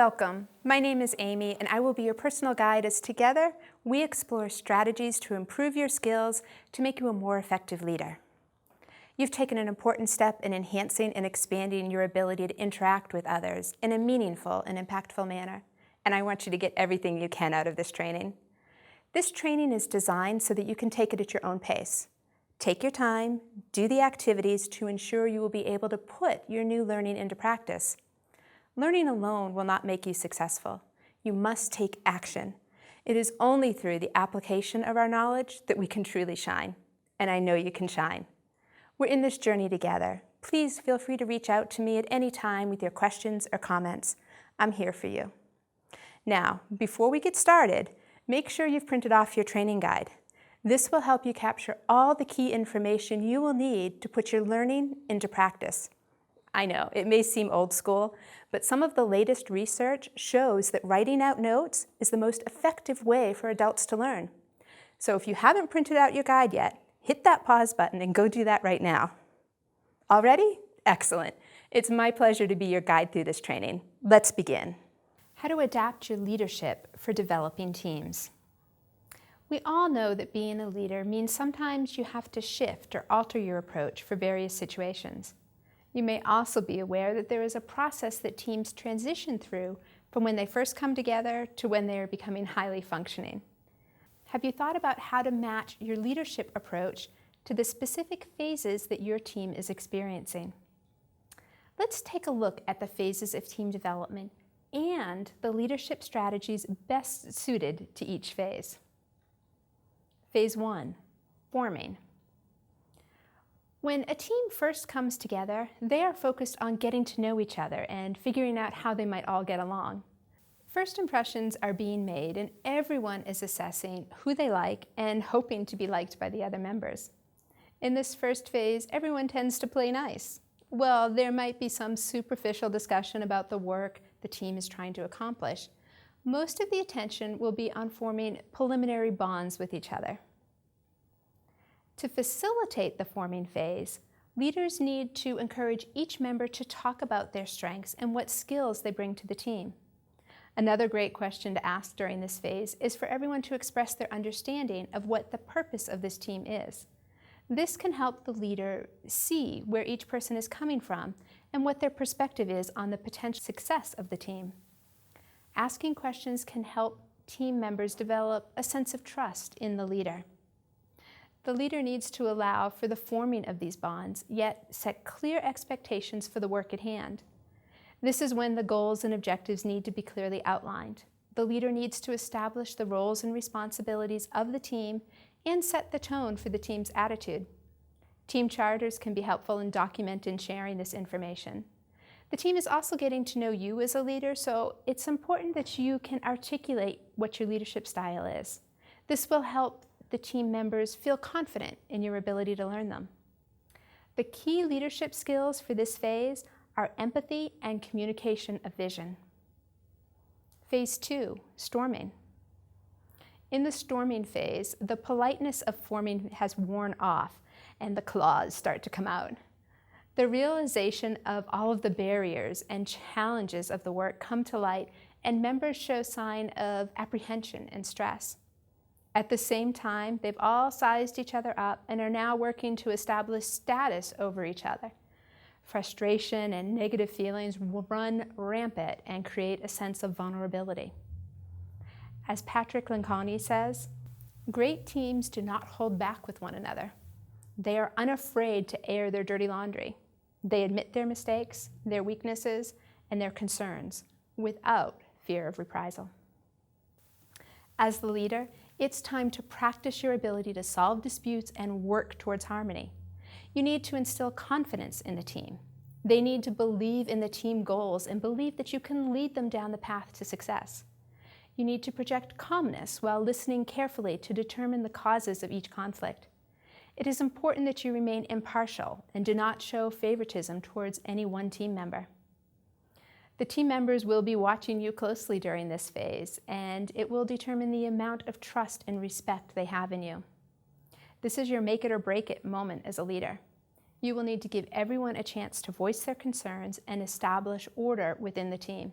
Welcome. My name is Amy, and I will be your personal guide as together we explore strategies to improve your skills to make you a more effective leader. You've taken an important step in enhancing and expanding your ability to interact with others in a meaningful and impactful manner, and I want you to get everything you can out of this training. This training is designed so that you can take it at your own pace. Take your time, do the activities to ensure you will be able to put your new learning into practice. Learning alone will not make you successful. You must take action. It is only through the application of our knowledge that we can truly shine, and I know you can shine. We're in this journey together. Please feel free to reach out to me at any time with your questions or comments. I'm here for you. Now, before we get started, make sure you've printed off your training guide. This will help you capture all the key information you will need to put your learning into practice. I know, it may seem old school, but some of the latest research shows that writing out notes is the most effective way for adults to learn. So if you haven't printed out your guide yet, hit that pause button and go do that right now. All ready? Excellent. It's my pleasure to be your guide through this training. Let's begin. How to adapt your leadership for developing teams. We all know that being a leader means sometimes you have to shift or alter your approach for various situations. You may also be aware that there is a process that teams transition through from when they first come together to when they are becoming highly functioning. Have you thought about how to match your leadership approach to the specific phases that your team is experiencing? Let's take a look at the phases of team development and the leadership strategies best suited to each phase. Phase 1, forming. When a team first comes together, they are focused on getting to know each other and figuring out how they might all get along. First impressions are being made, and everyone is assessing who they like and hoping to be liked by the other members. In this first phase, everyone tends to play nice. Well, there might be some superficial discussion about the work the team is trying to accomplish. Most of the attention will be on forming preliminary bonds with each other. To facilitate the forming phase, leaders need to encourage each member to talk about their strengths and what skills they bring to the team. Another great question to ask during this phase is for everyone to express their understanding of what the purpose of this team is. This can help the leader see where each person is coming from and what their perspective is on the potential success of the team. Asking questions can help team members develop a sense of trust in the leader. The leader needs to allow for the forming of these bonds, yet set clear expectations for the work at hand. This is when the goals and objectives need to be clearly outlined. The leader needs to establish the roles and responsibilities of the team and set the tone for the team's attitude. Team charters can be helpful in documenting and sharing this information. The team is also getting to know you as a leader, so it's important that you can articulate what your leadership style is. This will help the team members feel confident in your ability to learn them. The key leadership skills for this phase are empathy and communication of vision. Phase 2, storming. In the storming phase, the politeness of forming has worn off and the claws start to come out. The realization of all of the barriers and challenges of the work come to light, and members show sign of apprehension and stress. At the same time, they've all sized each other up and are now working to establish status over each other. Frustration and negative feelings will run rampant and create a sense of vulnerability. As Patrick Lencioni says, great teams do not hold back with one another. They are unafraid to air their dirty laundry. They admit their mistakes, their weaknesses, and their concerns without fear of reprisal. As the leader, it's time to practice your ability to solve disputes and work towards harmony. You need to instill confidence in the team. They need to believe in the team goals and believe that you can lead them down the path to success. You need to project calmness while listening carefully to determine the causes of each conflict. It is important that you remain impartial and do not show favoritism towards any one team member. The team members will be watching you closely during this phase, and it will determine the amount of trust and respect they have in you. This is your make it or break it moment as a leader. You will need to give everyone a chance to voice their concerns and establish order within the team.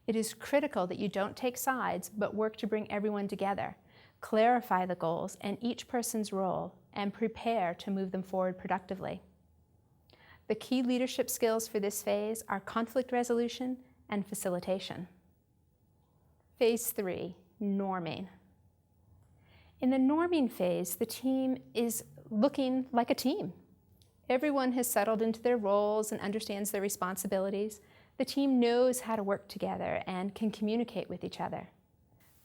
It is critical that you don't take sides, but work to bring everyone together, clarify the goals and each person's role, and prepare to move them forward productively. The key leadership skills for this phase are conflict resolution and facilitation. Phase 3, norming. In the norming phase, the team is looking like a team. Everyone has settled into their roles and understands their responsibilities. The team knows how to work together and can communicate with each other.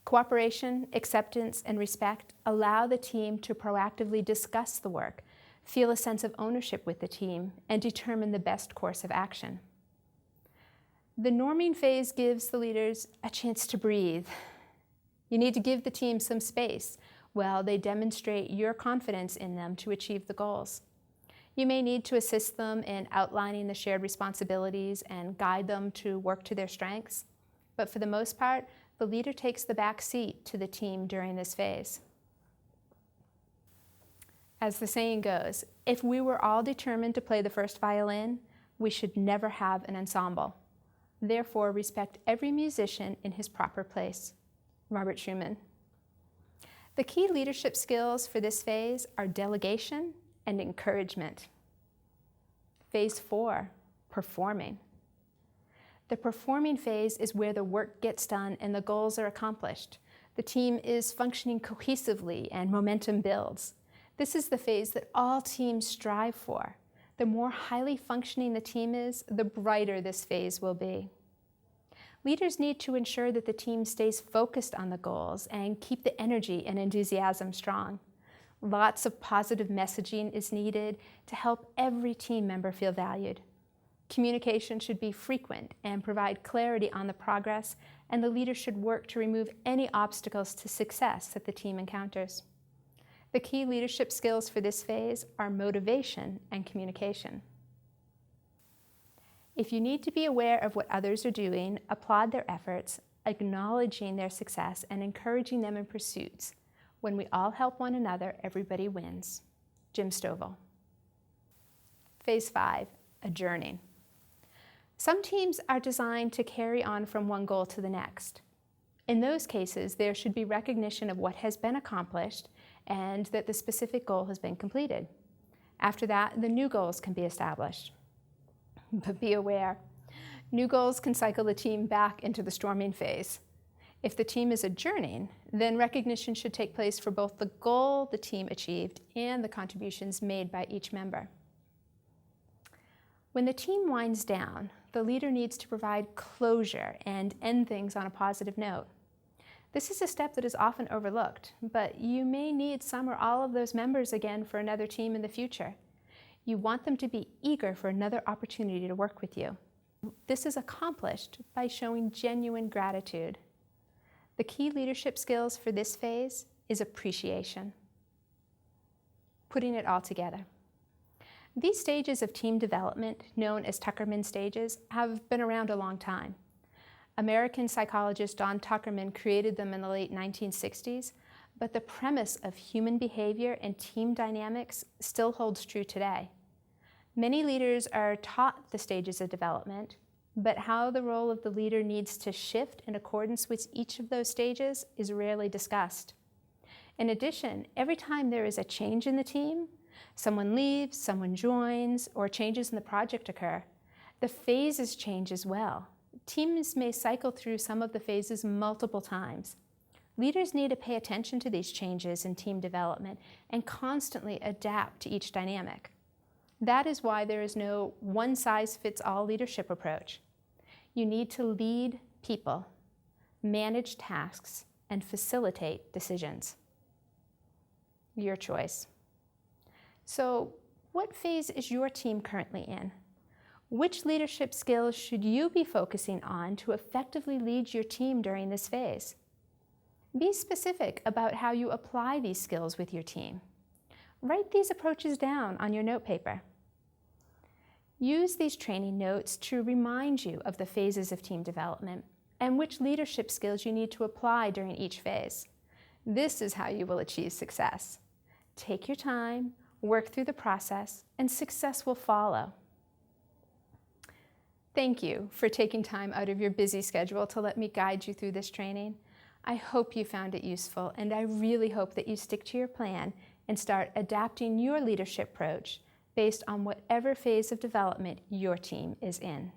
Cooperation, acceptance, and respect allow the team to proactively discuss the work, feel a sense of ownership with the team, and determine the best course of action. The norming phase gives the leaders a chance to breathe. You need to give the team some space while they demonstrate your confidence in them to achieve the goals. You may need to assist them in outlining the shared responsibilities and guide them to work to their strengths. But for the most part, the leader takes the back seat to the team during this phase. As the saying goes, if we were all determined to play the first violin, we should never have an ensemble. Therefore, respect every musician in his proper place. Robert Schumann. The key leadership skills for this phase are delegation and encouragement. Phase 4, performing. The performing phase is where the work gets done and the goals are accomplished. The team is functioning cohesively and momentum builds. This is the phase that all teams strive for. The more highly functioning the team is, the brighter this phase will be. Leaders need to ensure that the team stays focused on the goals and keep the energy and enthusiasm strong. Lots of positive messaging is needed to help every team member feel valued. Communication should be frequent and provide clarity on the progress, and the leader should work to remove any obstacles to success that the team encounters. The key leadership skills for this phase are motivation and communication. If you need to be aware of what others are doing, applaud their efforts, acknowledging their success and encouraging them in pursuits. When we all help one another, everybody wins. Jim Stovall. Phase 5, adjourning. Some teams are designed to carry on from one goal to the next. In those cases, there should be recognition of what has been accomplished and that the specific goal has been completed. After that, the new goals can be established. But be aware, new goals can cycle the team back into the storming phase. If the team is adjourning, then recognition should take place for both the goal the team achieved and the contributions made by each member. When the team winds down, the leader needs to provide closure and end things on a positive note. This is a step that is often overlooked, but you may need some or all of those members again for another team in the future. You want them to be eager for another opportunity to work with you. This is accomplished by showing genuine gratitude. The key leadership skills for this phase is appreciation. Putting it all together. These stages of team development, known as Tuckerman stages, have been around a long time. American psychologist Don Tuckerman created them in the late 1960s, but the premise of human behavior and team dynamics still holds true today. Many leaders are taught the stages of development, but how the role of the leader needs to shift in accordance with each of those stages is rarely discussed. In addition, every time there is a change in the team, someone leaves, someone joins, or changes in the project occur, the phases change as well. Teams may cycle through some of the phases multiple times. Leaders need to pay attention to these changes in team development and constantly adapt to each dynamic. That is why there is no one-size-fits-all leadership approach. You need to lead people, manage tasks, and facilitate decisions. Your choice. So, what phase is your team currently in? Which leadership skills should you be focusing on to effectively lead your team during this phase? Be specific about how you apply these skills with your team. Write these approaches down on your notepaper. Use these training notes to remind you of the phases of team development and which leadership skills you need to apply during each phase. This is how you will achieve success. Take your time, work through the process, and success will follow. Thank you for taking time out of your busy schedule to let me guide you through this training. I hope you found it useful, and I really hope that you stick to your plan and start adapting your leadership approach based on whatever phase of development your team is in.